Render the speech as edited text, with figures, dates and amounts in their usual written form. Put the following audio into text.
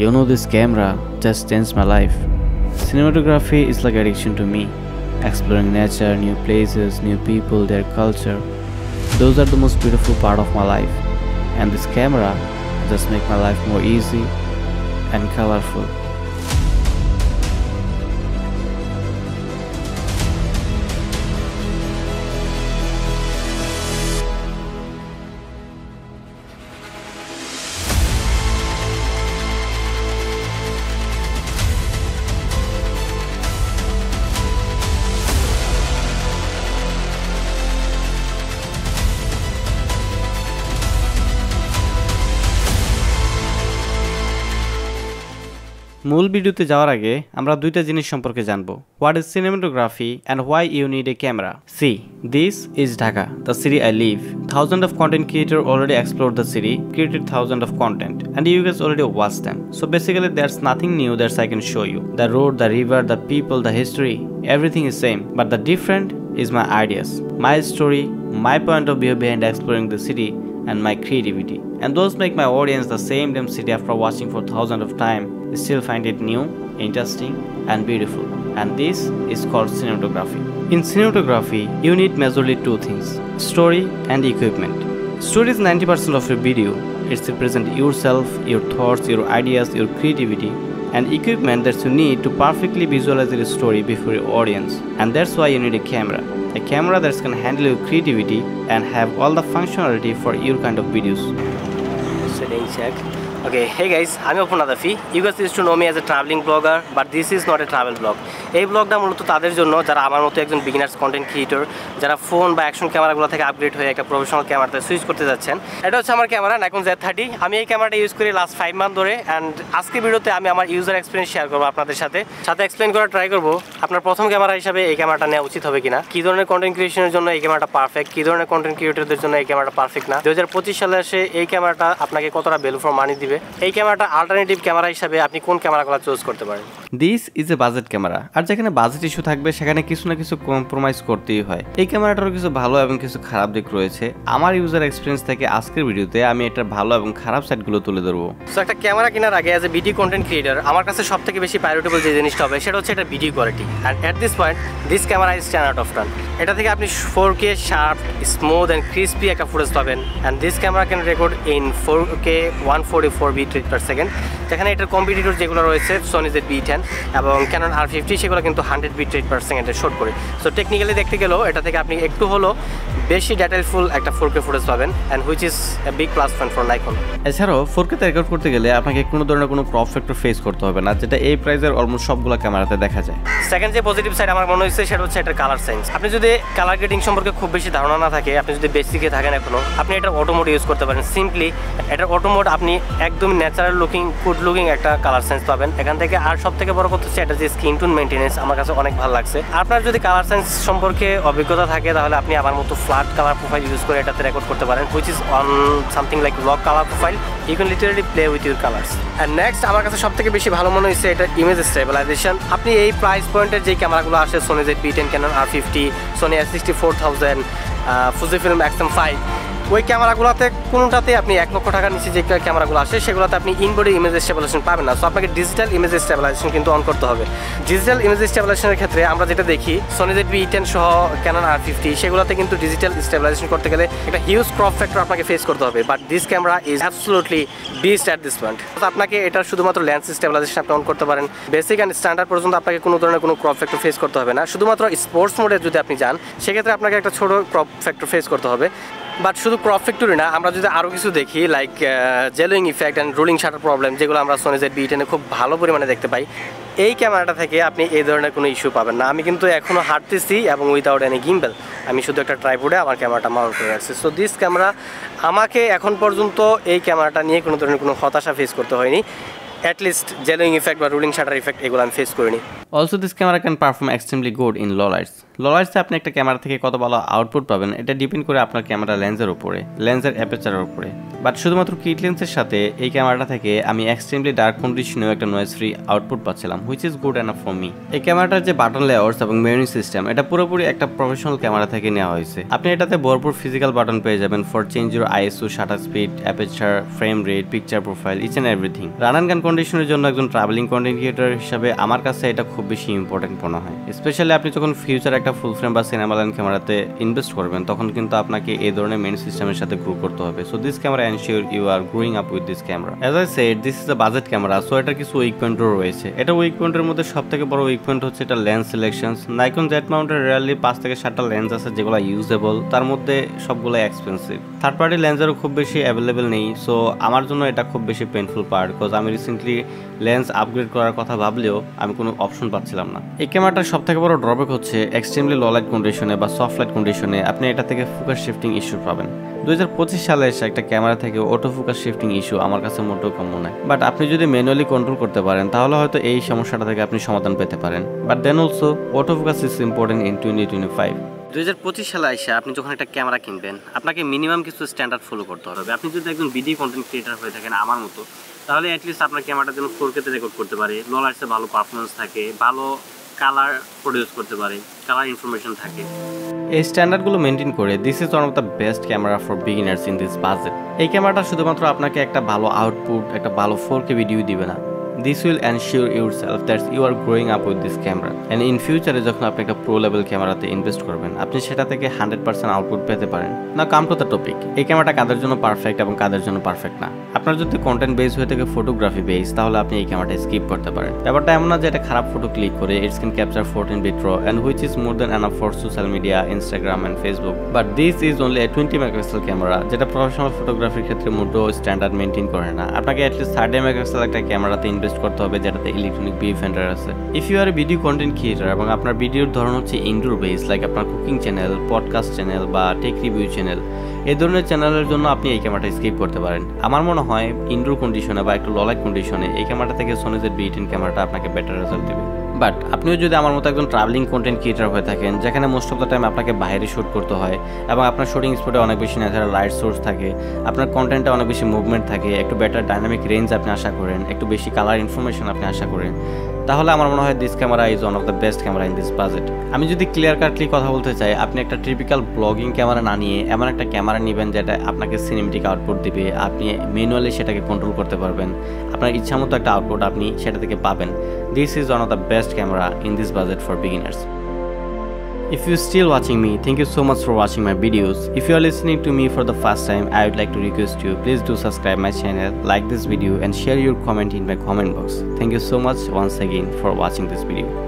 You know, this camera just changed my life. Cinematography is like addiction to me. Exploring nature, new places, new people, their culture. Those are the most beautiful part of my life. And this camera just make my life more easy and colorful. মূল ভিডিওতে যাওয়ার আগে আমরা দুইটা জিনিস সম্পর্কে জানবো। What is cinematography and why you need a camera? See, this is Dhaka, the city I live. Thousands of content creators already explored the city, created thousands of content, and you guys already watched them. So basically there's nothing new that I can show you. The road, the river, the people, the history, everything is same, but the different is my ideas, my story, my point of view behind exploring the city, and my creativity. And those make my audience the same damn city after watching for thousands of time still find it new, interesting and beautiful. And this is called cinematography. In cinematography, you need majorly two things: story and equipment. Story is 90% of your video. It's to present yourself, your thoughts, your ideas, your creativity, and equipment that you need to perfectly visualize your story before your audience. And that's why you need a camera. A camera that can handle your creativity and have all the functionality for your kind of videos. Setting check. Okay, hey guys, I'm Upun Adafi. You guys used to know me as a traveling blogger, but this is not a travel blog. এই ব্লগটা মূলত তাদের জন্য যারা আমার মতো একজন beginners content creator, যারা ফোন বা অ্যাকশন ক্যামেরাগুলো থেকে আপগ্রেড হয়ে একটা প্রফেশনাল ক্যামেরাতে সুইচ করতে যাচ্ছেন। এটা হচ্ছে আমার ক্যামেরা Nikon Z30। আমি এই ক্যামেরাটা ইউজ করি লাস্ট 5 মান্থ ধরে, অ্যান্ড আজকের ভিডিওতে আমি আমার ইউজার এক্সপিরিয়েন্স শেয়ার করবো আপনাদের সাথে এক্সপ্লেন করার ট্রাই করবো আপনার প্রথম ক্যামেরা হিসাবে এই ক্যামেরাটা নেওয়া উচিত হবে কিনা, কী ধরনের কন্টেন্ট ক্রিয়েশনের জন্য এই ক্যামেরাটা পারফেক্ট, কী ধরনের কন্টেন্ট ক্রিয়েটরদের জন্য এই ক্যামেরাটা পারফেক্ট না, 2025 সালে এসে এই ক্যামেরাটা আপনাকে কতটা ভ্যালু ফর মানি দিবে, এই ক্যামেরাটা অল্টারনেটিভ ক্যামেরা হিসাবে আপনি কোন ক্যামেরাগুলো চুজ করতে পারেন। This is a budget camera, আর যেখানে বাজেট ইস্যু থাকবে সেখানে কিছু না কিছু কম্প্রোমাইজ করতেই হয়। এই ক্যামেরাটারও কিছু ভালো এবং কিছু খারাপ দিক রয়েছে। আমার ইউজার এক্সপিরিয়েন্স থেকে আজকের ভিডিওতে আমি এটার ভালো এবং খারাপ সাইডগুলো তুলে ধরবো। সো একটা ক্যামেরা কেনার আগে as a video content creator আমার কাছে সবথেকে বেশি প্রায়োরিটেবল যে জিনিসটা হবে সেটা হচ্ছে এটা video quality. And at this point this camera is 10 out of 10। এটা থেকে আপনি 4K sharp, smooth and crispy একটা ফুটেজ পাবেন। And this camera can record in 4K 144 bit rate per second, যেখানে এটার কম্পিটিটর যেগুলো রয়েছে Sony ZV-E10 এবং Canon R50 সেগুলো কিন্তু 100 বিট রেট পার সেকেন্ডে শট করে। সো টেকনিক্যালি দেখতে গেলেও এটা থেকে আপনি একটু হলো বেশি ডিটেইলফুল একটা 4K ফুটেজ পাবেন, and which is a big plus point for Nikon। এছাড়াও 4K তে রেকর্ড করতে গেলে আপনাকে কোনো ধরনের কোনো ক্রপ ফ্যাক্টর ফেস করতে হবে না, যেটা এই প্রাইজের অলমোস্ট সবগুলো ক্যামেরাতে দেখা যায়। সেকেন্ড যে পজিটিভ সাইড আমার মনে হয়েছে সেটা হচ্ছে এটার কালার সেন্স। আপনি যদি কালার গ্রেডিং সম্পর্কে খুব বেশি ধারণা না থাকে, আপনি যদি বেসিকে থাকেন এখনো, আপনি এটার অটো মোড ইউজ করতে পারেন। সিম্পলি এটার অটো মোড আপনি একদম ন্যাচারাল লুকিং, গুড লুকিং একটা কালার সেন্স পাবেন এখান থেকে। আর সব থেকে বড় কথা হচ্ছে এটা যে স্কিন টোন মেনটেনেন্স আমার কাছে অনেক ভালো লাগছে। আপনার যদি কালার সেন্স সম্পর্কে অভিজ্ঞতা থাকে তাহলে আপনি আমার মতো ফ্ল্যাট কালার প্রোফাইল ইউজ করে এটাতে রেকর্ড করতে পারেন, which is on something like block colour profile. You can literally play with your colours. And next আমার কাছে সব থেকে বেশি ভালো মনে হয়েছে এটা ইমেজ স্টেবিলাইজেশন। আপনি এই প্রাইস পয়েন্টের যে ক্যামেরাগুলো আসে Sony ZV-E10, Canon R50, Sony A64,000, Fujifilm X-M5, ওই ক্যামেরাগুলোতে কোনোটাতে আপনি 1 লক্ষ টাকার নিচে যে ক্যামেরাগুলো আসে সেগুলোতে আপনি ইনবডি ইমেজ স্টেবিলাইজেশন পাবেন না। সো আপনাকে ডিজিটাল ইমেজ স্টেবিলাইজেশন কিন্তু অন করতে হবে। ডিজিটাল ইমেজ স্টেবিলাইজেশনের ক্ষেত্রে আমরা যেটা দেখি Sony ZV-E10 সহ Canon R50 সেগুলোতে কিন্তু ডিজিটাল স্টেবিলাইজেশন করতে গেলে একটা হিউজ ক্রপ ফ্যাক্টর আপনাকে ফেস করতে হবে, but this camera is absolutely beast at this point. আপনাকে এটা শুধুমাত্র লেন্স স্টেবিলাইজেশন আপনি অন করতে পারেন, বেসিক অ্যান্ড স্ট্যান্ডার্ড পর্যন্ত আপনাকে কোনো ধরনের কোনো ক্রপ ফ্যাক্টর ফেস করতে হবে না। শুধুমাত্র স্পোর্টস মোডে যদি আপনি যান সেক্ষেত্রে আপনাকে একটা ছোটো ক্রপ ফ্যাক্টর ফেস করতে হবে। বাট শুধু ক্রপ ফ্যাক্টরি না, আমরা যদি আরও কিছু দেখি like jelloing effect and rolling shutter problem, যেগুলো আমরা Sony ZV-E10 খুব ভালো পরিমাণে দেখতে পাই, এই ক্যামেরাটা থেকে আপনি এই ধরনের কোনো ইস্যু পাবেন না। আমি কিন্তু এখনও হাঁটতেছি এবং উইদাউট এনি গিম্বেল, আমি শুধু একটা ট্রাইপডে আমার ক্যামেরাটা মাউন্ট করে রাখছি। সো দিস ক্যামেরা আমাকে এখন পর্যন্ত এই ক্যামেরাটা নিয়ে কোনো ধরনের কোনো হতাশা ফেস করতে হয়নি। at least jellowing effect বা ruling shutter effect এগুলো আমি ফেস করিনি। Also this camera can perform extremely good in low lights. Low lights এ আপনি একটা ক্যামেরা থেকে কত ভালো আউটপুট পাবেন এটা ডিপেন্ড করে আপনার ক্যামেরা লেন্সের উপরে, লেন্সের অ্যাপারচারের উপরে। বাট শুধুমাত্র কিট লেন্সের সাথে এই ক্যামেরাটা থেকে আমি এক্সট্রিমলি ডার্ক কন্ডিশনেও একটা নয়েজ ফ্রি আউটপুট পাচ্ছিলাম, which is good enough for me. এই ক্যামেরাটার যে বাটন লেয়ার্স এবং মেনু সিস্টেম এটা পুরোপুরি একটা প্রফেশনাল ক্যামেরা থেকে নেওয়া হয়েছে। আপনি এটাতে ভরপুর ফিজিক্যাল বাটন পেয়ে যাবেন for change your ISO, shutter speed, aperture, frame rate, picture profile, each and everything. Run and gun কন্ডিশনের জন্য একজন ট্রাভেলিং কন্টেন্ট ক্রিয়েটর হিসাবে আমার কাছে এটা খুব বেশি ইম্পর্টেন্ট মনে হয়। স্পেশালি আপনি যখন ফিউচার একটা ফুল ফ্রেম বা সিনেমা লাইন ক্যামেরাতে ইনভেস্ট করবেন তখন কিন্তু আপনাকে এই ধরনের মেনু সিস্টেমের সাথে গ্রো করতে হবে। So this camera ensure you are growing up with this camera. As I said, this is a budget camera, so এটার কিছু উইক পয়েন্টও রয়েছে। এটা উইক পয়েন্টের মধ্যে সব থেকে বড় উইক পয়েন্ট হচ্ছে এটা লেন্স সিলেকশনস। নাইকন জেড মাউন্টের রিয়ারলি 5 থেকে 7টা লেন্স আছে যেগুলো ইউজেবল, তার মধ্যে সবগুলো এক্সপেন্সিভ। থার্ড পার্টি লেন্সেরও খুব বেশি অ্যাভেলেবেল নেই, সো আমার জন্য এটা খুব বেশি পেইনফুল পার্ট, বিকজ আমি রিসেন্টলি লেন্স আপগ্রেড করার কথা ভাবলেও আমি কোনো অপশন পাচ্ছিলাম না। এই ক্যামেরাটার সব থেকে বড় ড্রব্যাক হচ্ছে এক্সট্রিমলি লো লাইট কন্ডিশনে বা সফট লাইট কন্ডিশনে আপনি এটা থেকে ফোকাস শিফটিং ইস্যু পাবেন। 2025 সালে এসে একটা ক্যামেরা থেকে অটো ফোকাস শিফটিং ইস্যু আমার কাছে মোটেও কম মনে হয়। বাট আপনি যদি ম্যানুয়ালি কন্ট্রোল করতে পারেন তাহলে হয়তো এই সমস্যাটা থেকে আপনি সমাধান পেতে পারেন। But then also auto focus is important in 2025। 2025 সালে এসে আপনি যখন একটা ক্যামেরা কিনবেন আপনাকে মিনিমাম কিছু স্ট্যান্ডার্ড ফলো করতে হবে। আপনি যদি একজন ভিডিও কন্টেন্ট ক্রিয়েটার হয়ে থাকেন আমার মতো, তাহলে অ্যাটলিস্ট আপনার ক্যামেরাটা যেন 4K তে রেকর্ড করতে পারে, লো লাইটসে ভালো পারফরমেন্স থাকে, ভালো কালার প্রডিউস করতে পারে, কালার ইনফরমেশন থাকে। এই স্ট্যান্ডার্ডগুলো মেনটেন করে this is one of the best camera for beginners in this budget. এই ক্যামেরাটা শুধুমাত্র আপনাকে একটা ভালো আউটপুট, একটা ভালো 4K ভিডিও দিবে না, this will ensure yourself that you are growing up with this camera and in future যখন আপনি একটা প্রো লেভেল ক্যামেরাতে ইনভেস্ট করবেন আপনি সেটা থেকে 100% আউটপুট পেতে পারেন। না কাম টু দ্য টপিক, এই ক্যামেরাটা কাদের জন্য পারফেক্ট এবং কাদের জন্য পারফেক্ট না। আপনার যদি কন্টেন্ট বেস হয়ে থাকে ফটোগ্রাফি বেস, তাহলে আপনি এই ক্যামেরাটা স্কিপ করতে পারেন। ব্যাপারটা এমন না যে এটা খারাপ ফটো ক্লিক করে it's can capture 14 bit RAW and which is more than enough for social media, Instagram and Facebook, but this is only a 20 megapixel camera যেটা প্রফেশনাল ফটোগ্রাফির ক্ষেত্রে মোটেও স্ট্যান্ডার্ড মেনটেন করে না। আপনাকে অ্যাটলিস্ট 30 megapixel একটা ক্যামেরাতে ইনভেস্ট করতে হবে যেটাতে ইলেকট্রনিক ভিউফাইন্ডার আছে। If you are a video content creator এবং আপনার ভিডিওর ধরন হচ্ছে ইনডোর বেস, লাইক আপনার কুকিং চ্যানেল, পডকাস্ট চ্যানেল বা টেক রিভিউ চ্যানেল, এই ধরনের চ্যানেলের জন্য আপনি এই ক্যামেরাটা স্কিপ করতে পারেন। আমার মনে হয় ইনডোর কন্ডিশনে বা একটু লো লাইট কন্ডিশনে এই ক্যামেরাটা থেকে সোনি Z-B10 ক্যামেরাটা আপনাকে বেটার রেজাল্ট দেবে। বাট আপনিও যদি আমার মতো একজন ট্রাভেলিং কন্টেন্ট ক্রিয়েটর হয়ে থাকেন যেখানে মোস্ট অফ দ্য টাইম আপনাকে বাইরে শ্যুট করতে হয় এবং আপনার শুটিং স্পটে অনেক বেশি ন্যাচারাল লাইট সোর্স থাকে, আপনার কন্টেন্টে অনেক বেশি মুভমেন্ট থাকে, একটু বেটার ডাইনামিক রেঞ্জ আপনি আশা করেন, একটু বেশি কালার ইনফরমেশন আপনি আশা করেন, তাহলে আমার মনে হয় this camera is one of the best camera in this budget. আমি যদি ক্লিয়ার কাটলি কথা বলতে চাই, আপনি একটা টিপিক্যাল ব্লগিং ক্যামেরা না নিয়ে এমন একটা ক্যামেরা নেবেন যেটা আপনাকে সিনেমেটিক আউটপুট দিবে, আপনি ম্যানুয়ালি সেটাকে কন্ট্রোল করতে পারবেন, আপনার ইচ্ছা মতো একটা আউটপুট আপনি সেটা থেকে পাবেন। This is one of the best camera in this budget for beginners. If you're still watching me, thank you so much for watching my videos. If you are listening to me for the first time, I would like to request you, please do subscribe my channel, like this video and share your comment in my comment box. Thank you so much once again for watching this video.